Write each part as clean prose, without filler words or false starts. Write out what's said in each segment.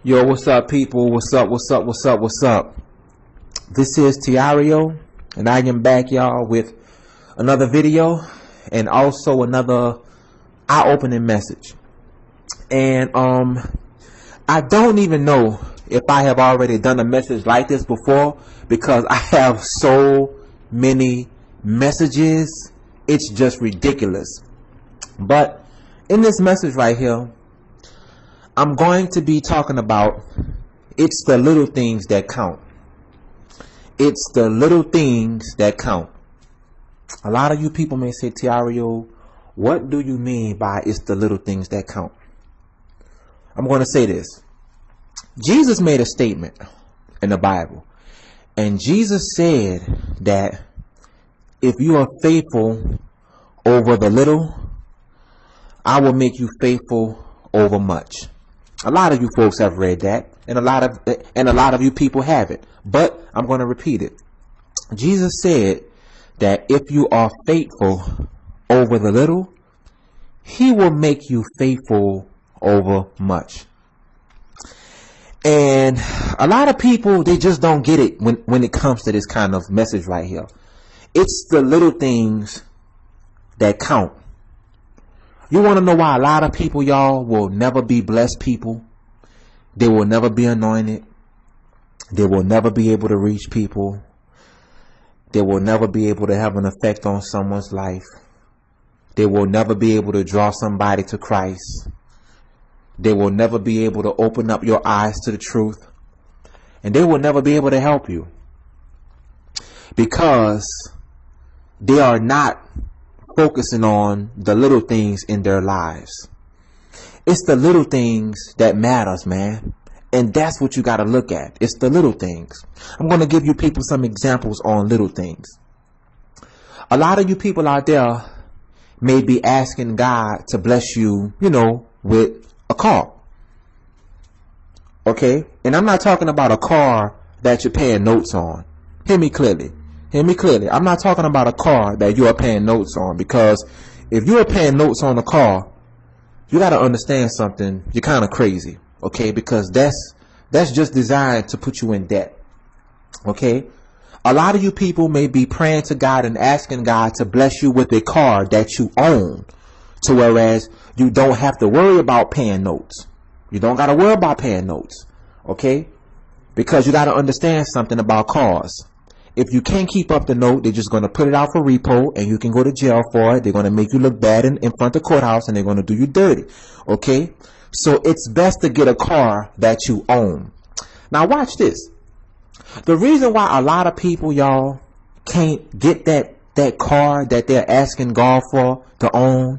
Yo, what's up, people? What's up? What's up? What's up? What's up? This is Tireo, and I am back, y'all, with another video and also another eye-opening message. And I don't even know if I have already done a message like this before, because I have so many messages. It's just ridiculous. But in this message right here, I'm going to be talking about it's the little things that count. It's the little things that count. A lot of you people may say, Tireo, what do you mean by it's the little things that count? I'm going to say this. Jesus made a statement in the Bible. And Jesus said that if you are faithful over the little, I will make you faithful over much. A lot of you folks have read that, and a lot of you people haven't. But I'm going to repeat it. Jesus said that if you are faithful over the little, he will make you faithful over much. And a lot of people, they just don't get it when it comes to this kind of message right here. It's the little things that count. You want to know why a lot of people, y'all, will never be blessed people? They will never be anointed. They will never be able to reach people. They will never be able to have an effect on someone's life. They will never be able to draw somebody to Christ. They will never be able to open up your eyes to the truth. And they will never be able to help you, because they are not focusing on the little things in their lives. It's the little things that matters, man. And that's what you got to look at. It's the little things. I'm going to give you people some examples on little things. A lot of you people out there may be asking God to bless you, with a car. Okay? And I'm not talking about a car that you're paying notes on. Hear me clearly. Hear me clearly. I'm not talking about a car that you are paying notes on, because if you are paying notes on a car, you got to understand something. You're kind of crazy. Okay? Because that's just designed to put you in debt. Okay? A lot of you people may be praying to God and asking God to bless you with a car that you own, to whereas you don't have to worry about paying notes. You don't got to worry about paying notes. Okay? Because you got to understand something about cars. If you can't keep up the note, they're just going to put it out for repo, and you can go to jail for it. They're going to make you look bad in front of the courthouse, and they're going to do you dirty. Okay? So it's best to get a car that you own. Now watch this. The reason why a lot of people, y'all, can't get that car that they're asking God for to own,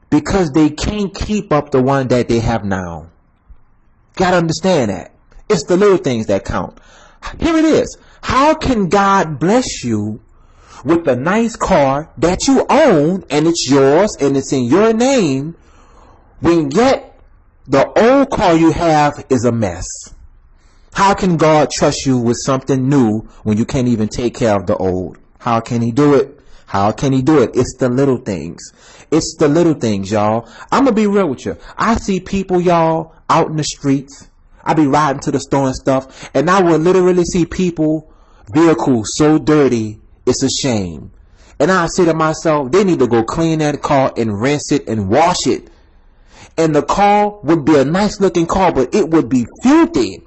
because they can't keep up the one that they have now. Gotta understand that. It's the little things that count. Here it is. How can God bless you with a nice car that you own, and it's yours and it's in your name, when yet the old car you have is a mess? How can God trust you with something new when you can't even take care of the old? How can he do it? How can he do it? It's the little things. It's the little things, y'all. I'm going to be real with you. I see people, y'all, out in the streets. I be riding to the store and stuff, and I will literally see people, vehicles so dirty, it's a shame. And I say to myself, they need to go clean that car and rinse it and wash it. And the car would be a nice looking car, but it would be filthy.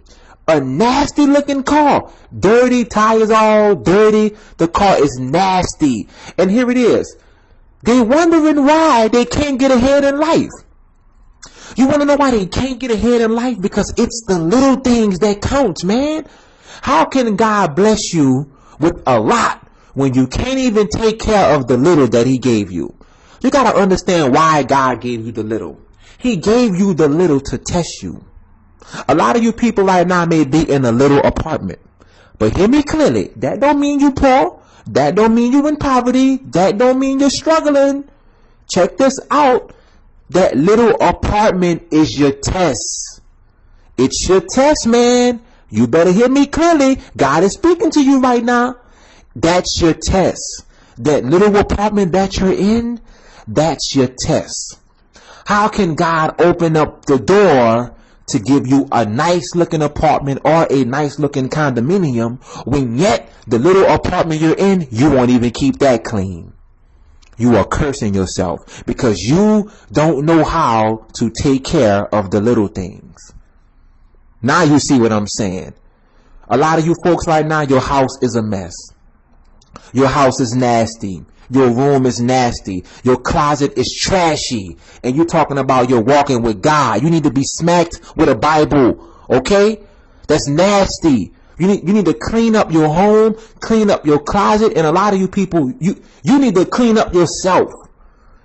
A nasty looking car. Dirty, tires all dirty. The car is nasty. And here it is. They're wondering why they can't get ahead in life. You want to know why they can't get ahead in life? Because it's the little things that count, man. How can God bless you with a lot when you can't even take care of the little that he gave you? You got to understand why God gave you the little. He gave you the little to test you. A lot of you people right now may be in a little apartment. But hear me clearly. That don't mean you poor. That don't mean you in poverty. That don't mean you're struggling. Check this out. That little apartment is your test. It's your test, man. You better hear me clearly. God is speaking to you right now. That's your test. That little apartment that you're in, that's your test. How can God open up the door to give you a nice looking apartment or a nice looking condominium, when yet the little apartment you're in, you won't even keep that clean. You are cursing yourself because you don't know how to take care of the little things. Now you see what I'm saying. A lot of you folks right now, your house is a mess. Your house is nasty. Your room is nasty. Your closet is trashy. And you're talking about you're walking with God. You need to be smacked with a Bible. Okay? That's nasty. You need to clean up your home, clean up your closet. And a lot of you people, you need to clean up yourself.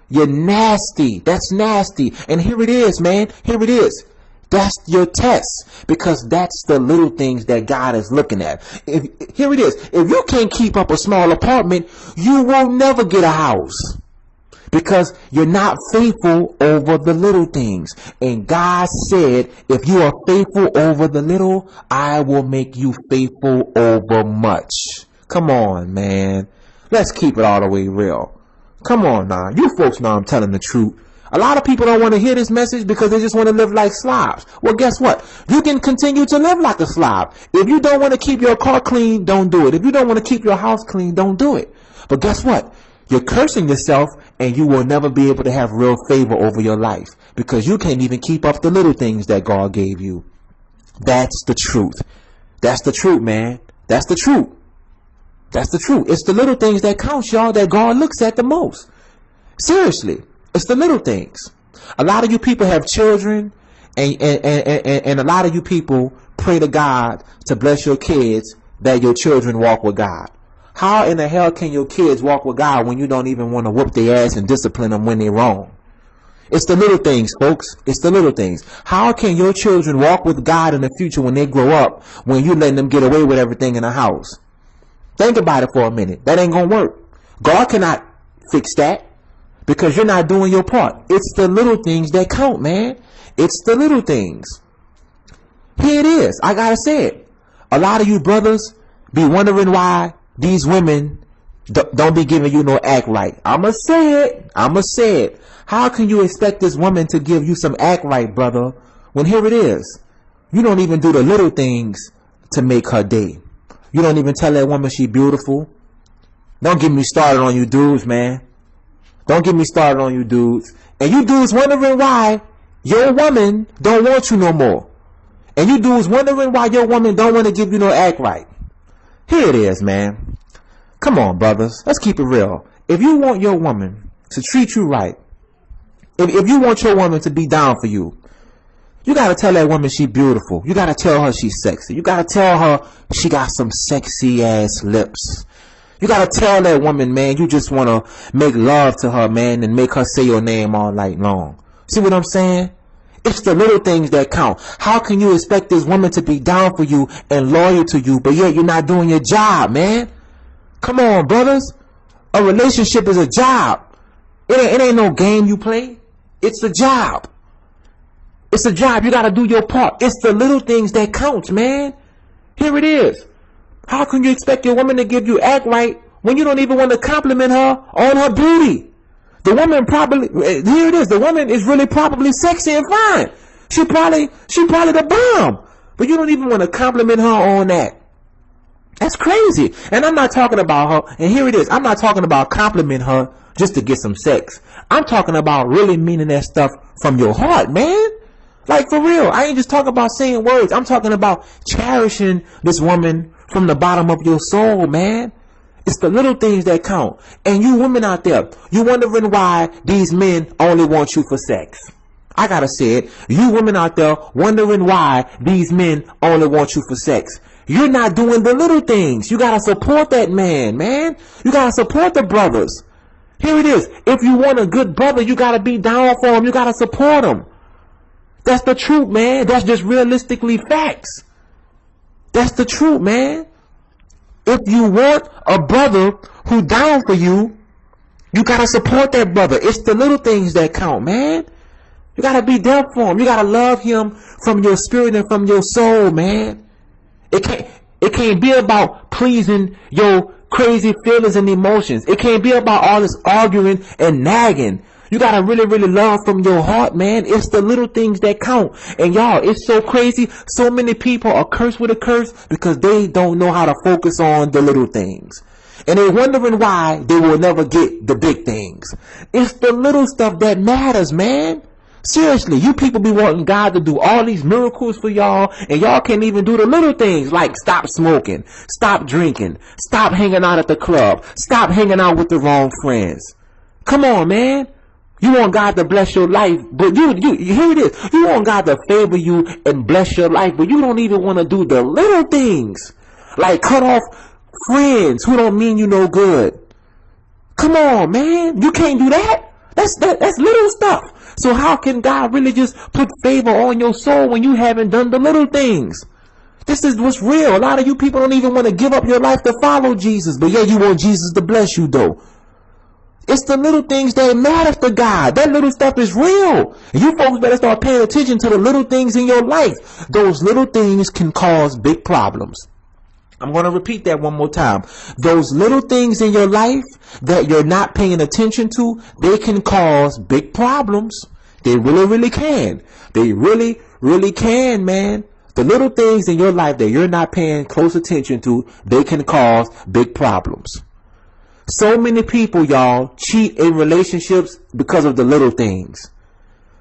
You're nasty. That's nasty. And here it is, man. Here it is. That's your test, because that's the little things that God is looking at. Here it is. If you can't keep up a small apartment, you will never get a house, because you're not faithful over the little things. And God said, if you are faithful over the little, I will make you faithful over much. Come on, man. Let's keep it all the way real. Come on now. You folks know I'm telling the truth. A lot of people don't want to hear this message because they just want to live like slobs. Well, guess what? You can continue to live like a slob. If you don't want to keep your car clean, don't do it. If you don't want to keep your house clean, don't do it. But guess what? You're cursing yourself, and you will never be able to have real favor over your life because you can't even keep up the little things that God gave you. That's the truth. That's the truth, man. That's the truth. That's the truth. It's the little things that count, y'all, that God looks at the most. Seriously. It's the little things. A lot of you people have children, and a lot of you people pray to God to bless your kids that your children walk with God. How in the hell can your kids walk with God when you don't even want to whoop their ass and discipline them when they're wrong? It's the little things, folks. It's the little things. How can your children walk with God in the future when they grow up, when you letting them get away with everything in the house? Think about it for a minute. That ain't gonna work. God cannot fix that, because you're not doing your part. It's the little things that count, man. It's the little things. Here it is. I gotta say it. A lot of you brothers be wondering why these women don't be giving you no act right. I'ma say it. I'ma say it. How can you expect this woman to give you some act right, brother, when here it is? You don't even do the little things to make her day. You don't even tell that woman she beautiful. Don't get me started on you dudes, man. Don't get me started on you dudes. And you dudes wondering why your woman don't want you no more. And you dudes wondering why your woman don't want to give you no act right. Here it is, man. Come on, brothers. Let's keep it real. If you want your woman to treat you right, if you want your woman to be down for you, you got to tell that woman she beautiful. You got to tell her she's sexy. You got to tell her she got some sexy ass lips. You gotta tell that woman, man, you just wanna make love to her, man, and make her say your name all night long. See what I'm saying? It's the little things that count. How can you expect this woman to be down for you and loyal to you, but yet you're not doing your job, man? Come on, brothers. A relationship is a job. It ain't no game you play. It's a job. It's a job. You gotta do your part. It's the little things that count, man. Here it is. How can you expect your woman to give you act right when you don't even want to compliment her on her beauty? The woman probably, here it is, the woman is really probably sexy and fine. She probably the bomb. But you don't even want to compliment her on that. That's crazy. And I'm not talking about her, and here it is, I'm not talking about compliment her just to get some sex. I'm talking about really meaning that stuff from your heart, man. Like, for real. I ain't just talking about saying words. I'm talking about cherishing this woman from the bottom of your soul, man. It's the little things that count. And you women out there, you wondering why these men only want you for sex. I gotta say it. You women out there wondering why these men only want you for sex. You're not doing the little things. You gotta support that man. You gotta support the brothers. Here it is. If you want a good brother, you gotta be down for him. You gotta support him. That's the truth, man. That's just realistically facts. That's the truth, man. If you want a brother who down for you, you gotta support that brother. It's the little things that count, man. You gotta be there for him. You gotta love him from your spirit and from your soul, man. It can't be about pleasing your crazy feelings and emotions. It can't be about all this arguing and nagging. You gotta really, really love from your heart, man. It's the little things that count. And y'all, it's so crazy. So many people are cursed with a curse because they don't know how to focus on the little things. And they're wondering why they will never get the big things. It's the little stuff that matters, man. Seriously, you people be wanting God to do all these miracles for y'all, and y'all can't even do the little things like stop smoking, stop drinking, stop hanging out at the club, stop hanging out with the wrong friends. Come on, man. You want God to bless your life, but you here it is. You want God to favor you and bless your life, but you don't even want to do the little things. Like cut off friends who don't mean you no good. Come on, man. You can't do that. That's little stuff. So how can God really just put favor on your soul when you haven't done the little things? This is what's real. A lot of you people don't even want to give up your life to follow Jesus, but yeah, you want Jesus to bless you though. It's the little things that matter to God. That little stuff is real. And you folks better start paying attention to the little things in your life. Those little things can cause big problems. I'm going to repeat that one more time. Those little things in your life that you're not paying attention to, they can cause big problems. They really, really can. They really, really can, man. The little things in your life that you're not paying close attention to, they can cause big problems. So many people, y'all, cheat in relationships because of the little things.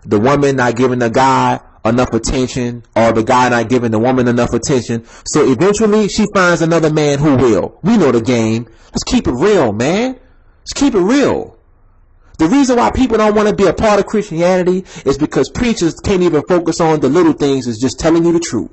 The woman not giving the guy enough attention, or the guy not giving the woman enough attention. So eventually she finds another man who will. We know the game. Let's keep it real, man. Let's keep it real. The reason why people don't want to be a part of Christianity is because preachers can't even focus on the little things, is just telling you the truth.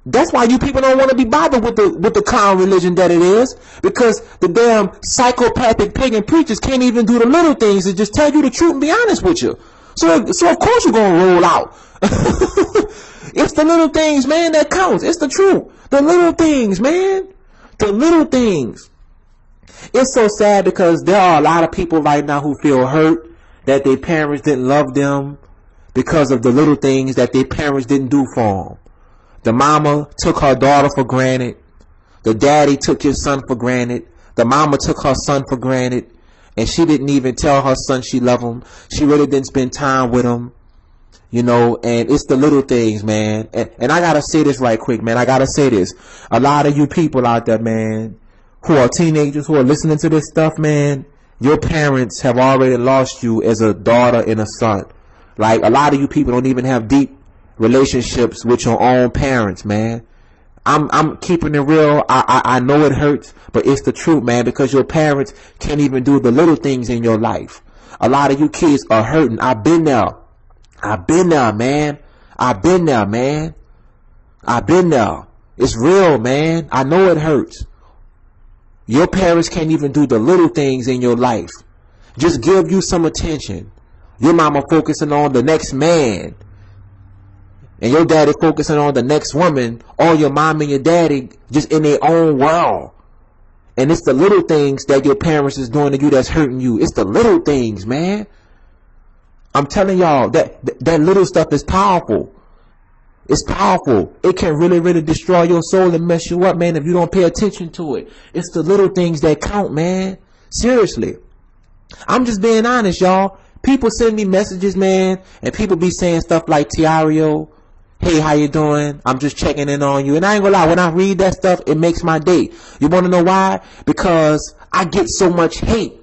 That's why you people don't want to be bothered with the clown religion that it is, because the damn psychopathic pagan preachers can't even do the little things and just tell you the truth and be honest with you. So of course you're going to roll out. It's the little things, man, that counts. It's the truth. The little things, man. The little things. It's so sad because there are a lot of people right now who feel hurt that their parents didn't love them because of the little things that their parents didn't do for them. The mama took her daughter for granted. The daddy took his son for granted. The mama took her son for granted. And she didn't even tell her son she loved him. She really didn't spend time with him. You know, and it's the little things, man. And I gotta say this right quick, man. I gotta say this. A lot of you people out there, man, who are teenagers, who are listening to this stuff, man, your parents have already lost you as a daughter and a son. Like, a lot of you people don't even have deep relationships with your own parents, man. I'm keeping it real. I know it hurts, but it's the truth, man, because your parents can't even do the little things in your life. A lot of you kids are hurting. I've been there. I've been there, man. I've been there, man. I've been there. It's real, man. I know it hurts. Your parents can't even do the little things in your life. Just give you some attention. Your mama focusing on the next man, and your daddy focusing on the next woman, or your mom and your daddy just in their own world. And it's the little things that your parents is doing to you that's hurting you. It's the little things, man. I'm telling y'all that little stuff is powerful. It's powerful. It can really, really destroy your soul and mess you up, man, if you don't pay attention to it. It's the little things that count, man. Seriously. I'm just being honest, y'all. People send me messages, man, and people be saying stuff like, Tireo, hey, how you doing? I'm just checking in on you. And I ain't gonna lie, when I read that stuff, it makes my day. You wanna know why? Because I get so much hate.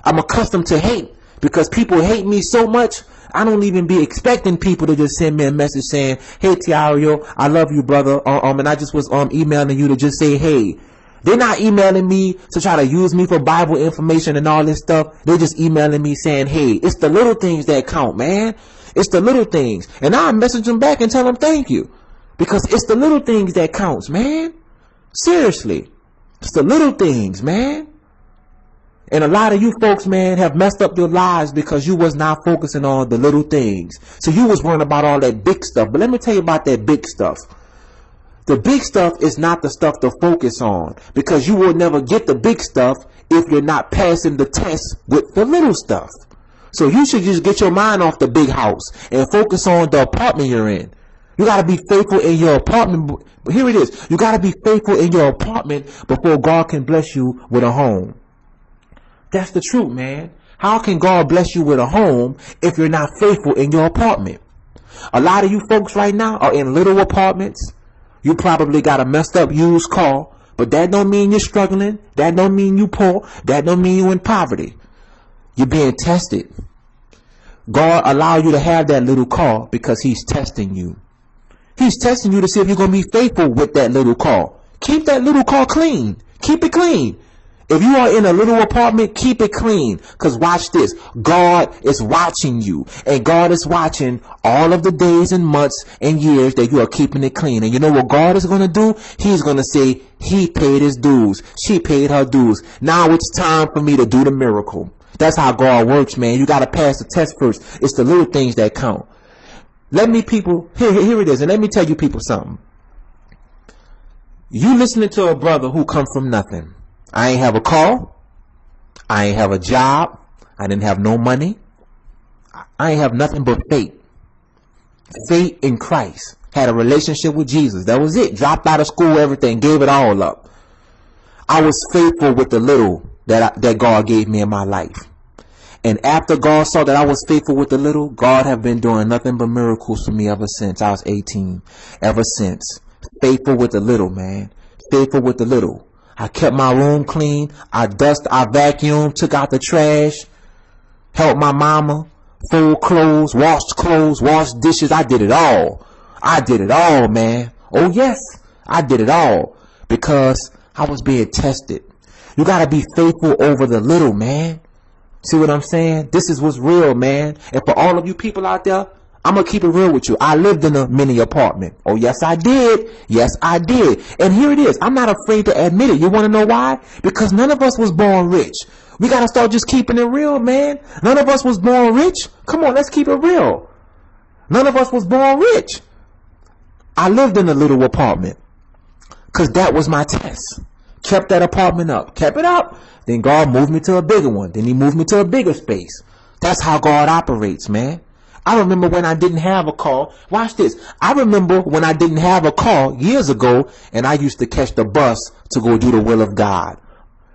I'm accustomed to hate. Because people hate me so much, I don't even be expecting people to just send me a message saying, hey, Tireo, I love you, brother. And I just was emailing you to just say, hey. They're not emailing me to try to use me for Bible information and all this stuff. They're just emailing me saying, hey, it's the little things that count, man. It's the little things. And I message them back and tell them thank you. Because it's the little things that counts, man. Seriously. It's the little things, man. And a lot of you folks, man, have messed up your lives because you was not focusing on the little things. So you was worrying about all that big stuff. But let me tell you about that big stuff. The big stuff is not the stuff to focus on, because you will never get the big stuff if you're not passing the test with the little stuff. So you should just get your mind off the big house and focus on the apartment you're in. You got to be faithful in your apartment. Here it is. You got to be faithful in your apartment before God can bless you with a home. That's the truth, man. How can God bless you with a home if you're not faithful in your apartment? A lot of you folks right now are in little apartments. You probably got a messed up used car, but that don't mean you're struggling. That don't mean you poor. That don't mean you in poverty. You're being tested. God allow you to have that little car because he's testing you. He's testing you to see if you're going to be faithful with that little car. Keep that little car clean. Keep it clean. If you are in a little apartment, keep it clean. Because watch this. God is watching you. And God is watching all of the days and months and years that you are keeping it clean. And you know what God is going to do? He's going to say, he paid his dues. She paid her dues. Now it's time for me to do the miracle. That's how God works, man. You got to pass the test first. It's the little things that count. Let me people, here it is. And let me tell you people something. You listening to a brother who come from nothing. I ain't have a car. I ain't have a job. I didn't have no money. I ain't have nothing but faith. Faith in Christ. Had a relationship with Jesus. That was it. Dropped out of school, everything. Gave it all up. I was faithful with the little that God gave me in my life. And after God saw that I was faithful with the little, God have been doing nothing but miracles for me ever since I was 18. Ever since. Faithful with the little, man. Faithful with the little. I kept my room clean. I vacuumed, took out the trash, helped my mama, fold clothes, washed dishes. I did it all. I did it all, man. Oh yes, I did it all because I was being tested. You gotta be faithful over the little, man. See what I'm saying? This is what's real, man. And for all of you people out there, I'm going to keep it real with you. I lived in a mini apartment. Oh, yes, I did. Yes, I did. And here it is. I'm not afraid to admit it. You want to know why? Because none of us was born rich. We got to start just keeping it real, man. None of us was born rich. Come on, let's keep it real. None of us was born rich. I lived in a little apartment because that was my test. Kept that apartment up. Kept it up. Then God moved me to a bigger one. Then he moved me to a bigger space. That's how God operates, man. I remember when I didn't have a car. Watch this. I remember when I didn't have a car years ago and I used to catch the bus to go do the will of God.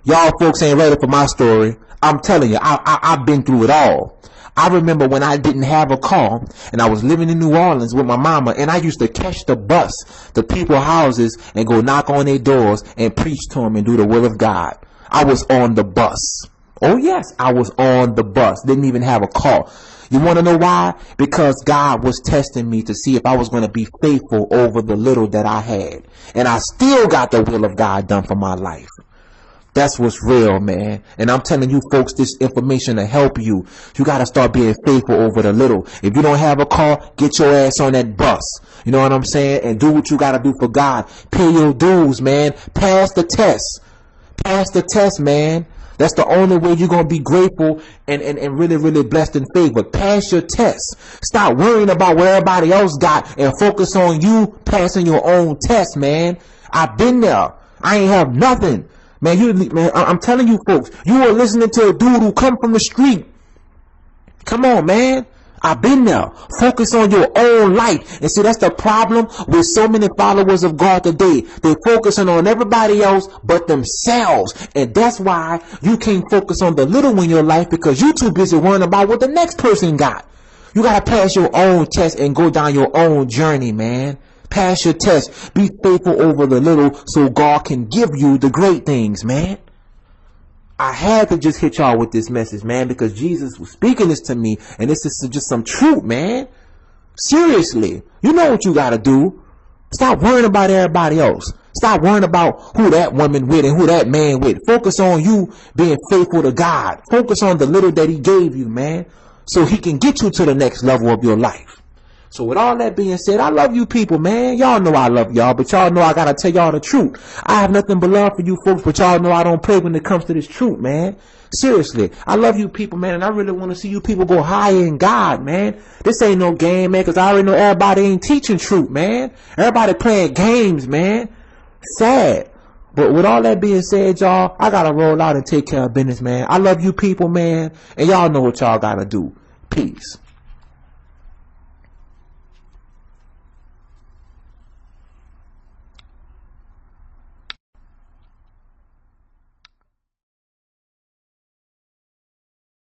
Y'all folks ain't ready for my story. I'm telling you, I've been through it all. I remember when I didn't have a car and I was living in New Orleans with my mama and I used to catch the bus to people's houses and go knock on their doors and preach to them and do the will of God. I was on the bus. Oh yes, I was on the bus. Didn't even have a car. You want to know why? Because God was testing me to see if I was going to be faithful over the little that I had. And I still got the will of God done for my life. That's what's real, man. And I'm telling you folks this information to help you. You got to start being faithful over the little. If you don't have a car, get your ass on that bus. You know what I'm saying? And do what you got to do for God. Pay your dues, man. Pass the test. Pass the test, man. That's the only way you're going to be grateful and really, really blessed and favored. Pass your test. Stop worrying about what everybody else got and focus on you passing your own test, man. I've been there. I ain't have nothing. Man, I'm telling you folks, you are listening to a dude who come from the street. Come on, man. I've been there. Focus on your own life. And see, that's the problem with so many followers of God today. They're focusing on everybody else but themselves. And that's why you can't focus on the little in your life because you're too busy worrying about what the next person got. You got to pass your own test and go down your own journey, man. Pass your test. Be faithful over the little so God can give you the great things, man. I had to just hit y'all with this message, man, because Jesus was speaking this to me, and this is just some truth, man. Seriously, you know what you got to do. Stop worrying about everybody else. Stop worrying about who that woman with and who that man with. Focus on you being faithful to God. Focus on the little that he gave you, man, so he can get you to the next level of your life. So with all that being said, I love you people, man. Y'all know I love y'all, but y'all know I gotta tell y'all the truth. I have nothing but love for you folks, but y'all know I don't play when it comes to this truth, man. Seriously, I love you people, man, and I really want to see you people go higher in God, man. This ain't no game, man, because I already know everybody ain't teaching truth, man. Everybody playing games, man. Sad. But with all that being said, y'all, I gotta roll out and take care of business, man. I love you people, man, and y'all know what y'all gotta do. Peace.